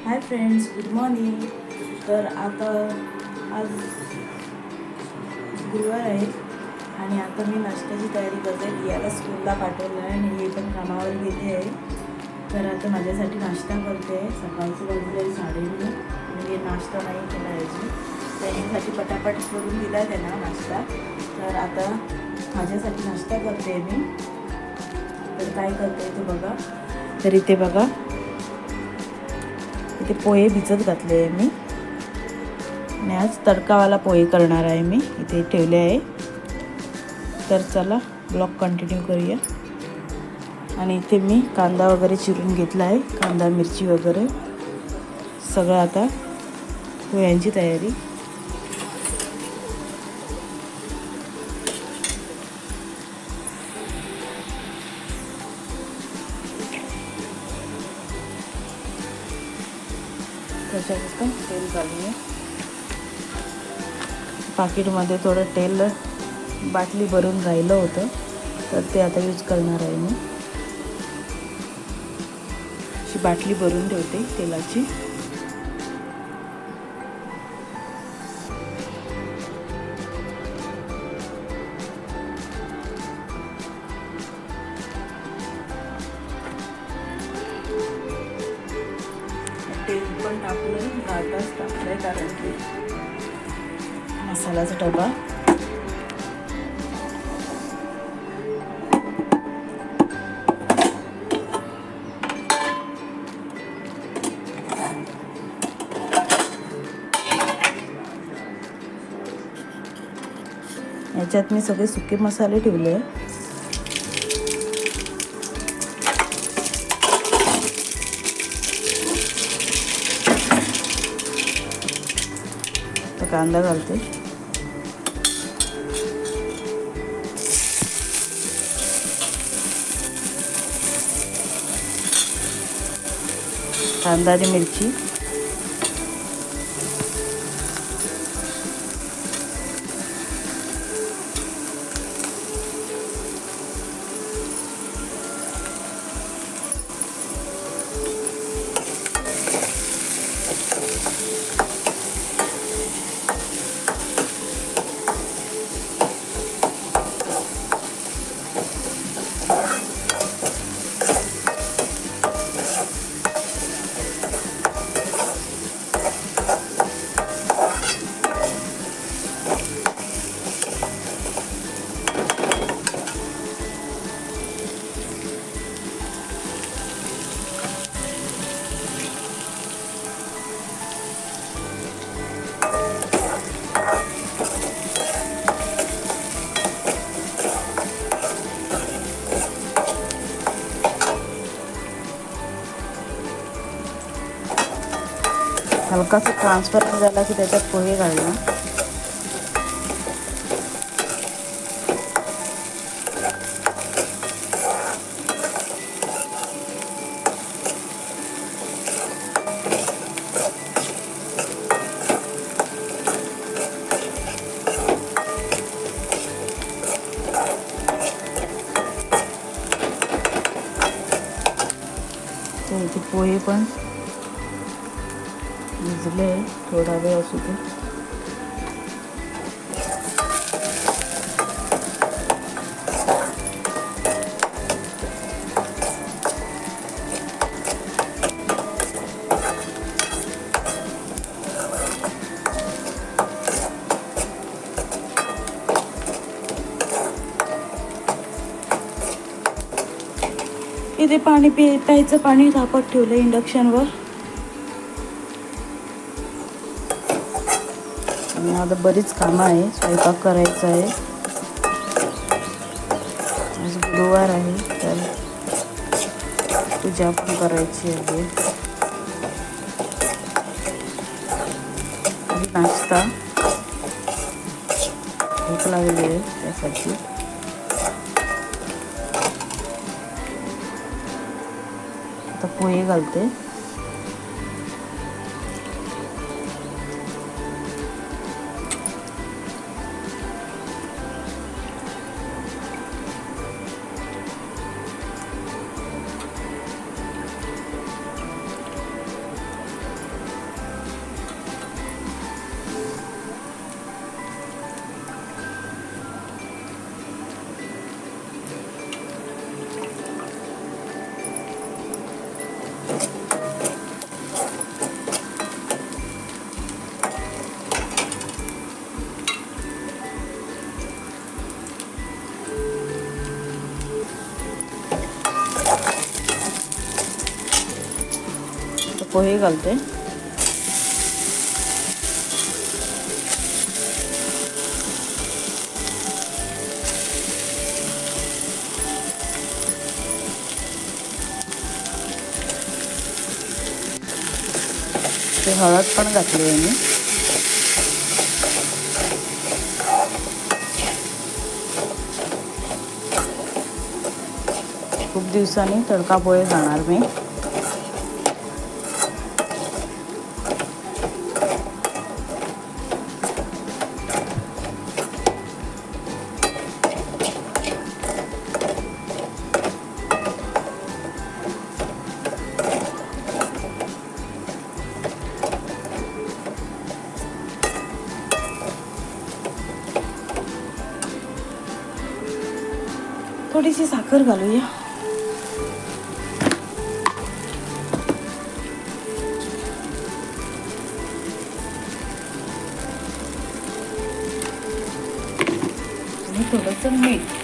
Hi friends, good morning. तर आता आज गुरुवार आहे आणि आता मी नाश्त्याची तयारी करते. रियाला स्कूलला पाठवलं आहे आणि हे पण कामावर गेले आहे. तर आता माझ्यासाठी नाश्ता करते. सकाळचं वाजले 9:30 आणि हे नाश्ता नाही केला यायची. त्यांच्यासाठी पटापट करून दिला आहे त्यांना नाश्ता. तर आता माझ्यासाठी नाश्ता करते मी. तर काय करते ते बघा. तर इथे बघा, इथे पोहे भिजत घातले आहे मी आणि आज तडकावाला पोहे करणार आहे मी. इथे ठेवले आहे. तर चला ब्लॉग कंटिन्यू करूया. आणि इथे मी कांदा वगैरे चिरून घेतला आहे. कांदा मिरची वगैरे सगळं. आता पोह्यांची तयारी. त्याच्यात तेल घालूया. पाकिटमध्ये थोडं तेल बाटली भरून राहिलं होतं, तर ते आता यूज करणार आहे मी. अशी बाटली भरून ठेवते तेलाची. तेल पण टाकलं, घाटाच टाकलंय कारण की मसाल्याचा डबा. याच्यात मी सगळे सुके मसाले ठेवले. कांदा घालते. कांदा आणि मिरची. हलकासा ट्रान्सफर झाला की त्याच्यात पोहे घालणं. तर इथे पोहे पण भिजले. थोडा वेळ असू दे. इथे पाणी प्यायचं पाणी तापत ठेवलं इंडक्शनवर. आणि आता बरीच कामं आहे. स्वयंपाक करायचा आहे. आज गुरुवार आहे तर पूजा पण करायची आहे. नाश्ता भूक लागली आहे त्यासाठी. आता पोहे घालते. पोहे घालते. ते हळद पण घातली आहे मी. खूप दिवसांनी तडका पोहे जाणार मी. थोडीशी साखर घालूया. आणि थोडंसं मीठ.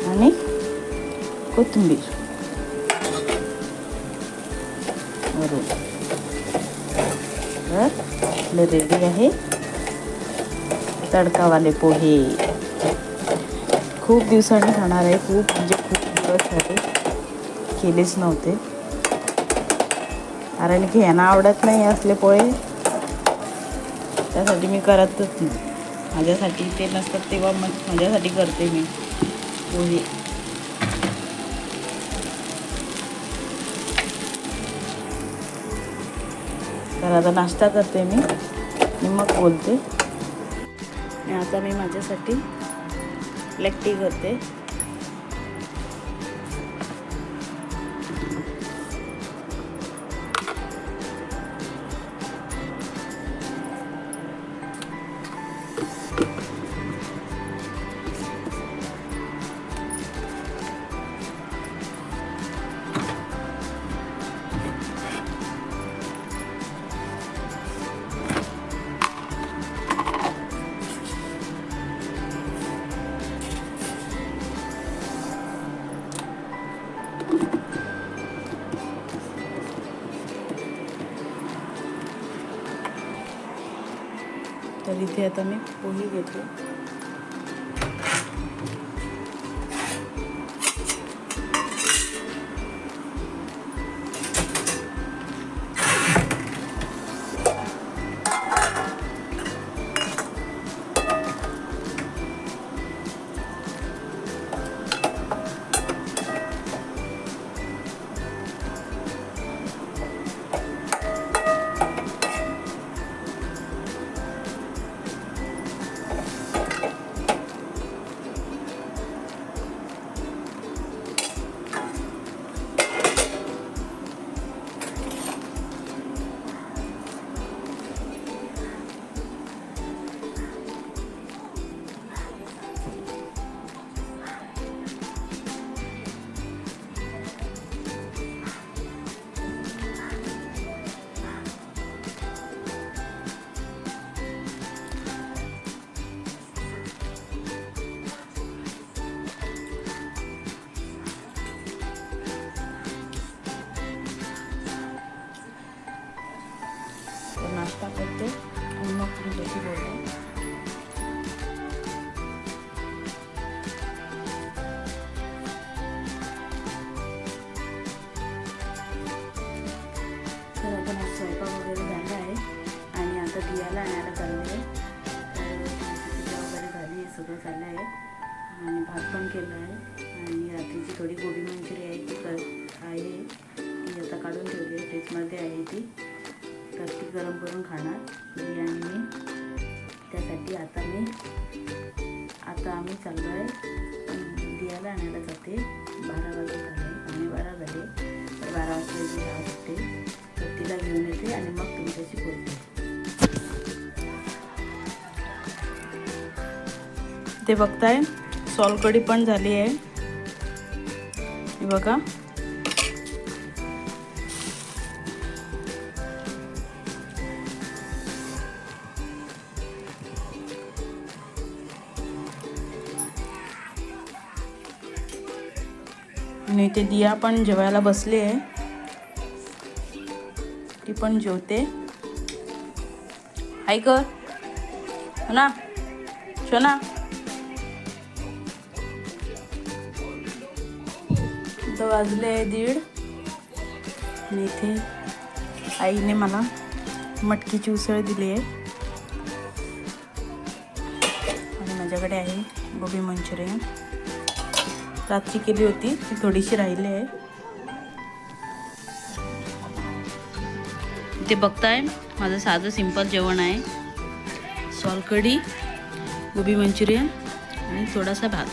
आणि कोथिंबीर वरून. तर रेडी आहे तडकावाले पोहे. खूप दिवसांनी खाणार आहे. खूप म्हणजे खूप दिवस झाले केलेच नव्हते, कारण की यांना आवडत नाही असले पोहे. त्यासाठी मी करतच नाही. माझ्यासाठी ते नसतात तेव्हा माझ्यासाठी करते मी पोहे. तर आता नाश्ता करते मी आणि मग बोलते. आणि आता मी माझ्यासाठी ब्लॅक टी करते. तर इथे आता मी पोहे घेते. नाश्ता करते आणि मग तुमच्याशी बोलते. तर आता माझा स्वयंपाक वगैरे झाला आहे आणि आता दियाला आणायला चालले आहे. तर पूजा वगैरे झाली आहे, सगळं झालं आहे आणि भात पण केला आहे. आणि रात्रीची थोडी गोबी मंचुरी आहे ती आहे, ती आता काढून ठेवली आहे, फ्रीजमध्ये आहे ती. तर ती गरम करून खाणार दिया आणि मी. त्यासाठी आता आम्ही चाललो आहे. दियाला आणायला जाते. 12 वाजत आले, 12:15 झाले. 12 वाजता याची शाळा सुटते, तर तिला घेऊन येते आणि मग तुमच्याशी बोलते. ते बघताय सोलकढी पण झाली आहे. हे बघा, आणि ते दिया पण जेवायला बसली आहे, ती पण जेवते. हाय कर ना शोना. तर वाजले आहे 1:30 आणि इथे आईने मला मटकीची उसळ दिली आहे आणि माझ्याकडे आहे गोबी मंचुरियन. रात्री केली होती, ती थोडीशी राहिली आहे. ते बघताय माझं साधं सिंपल जेवण आहे. सोलकढी, गोबी मंचुरियन आणि थोडासा भात.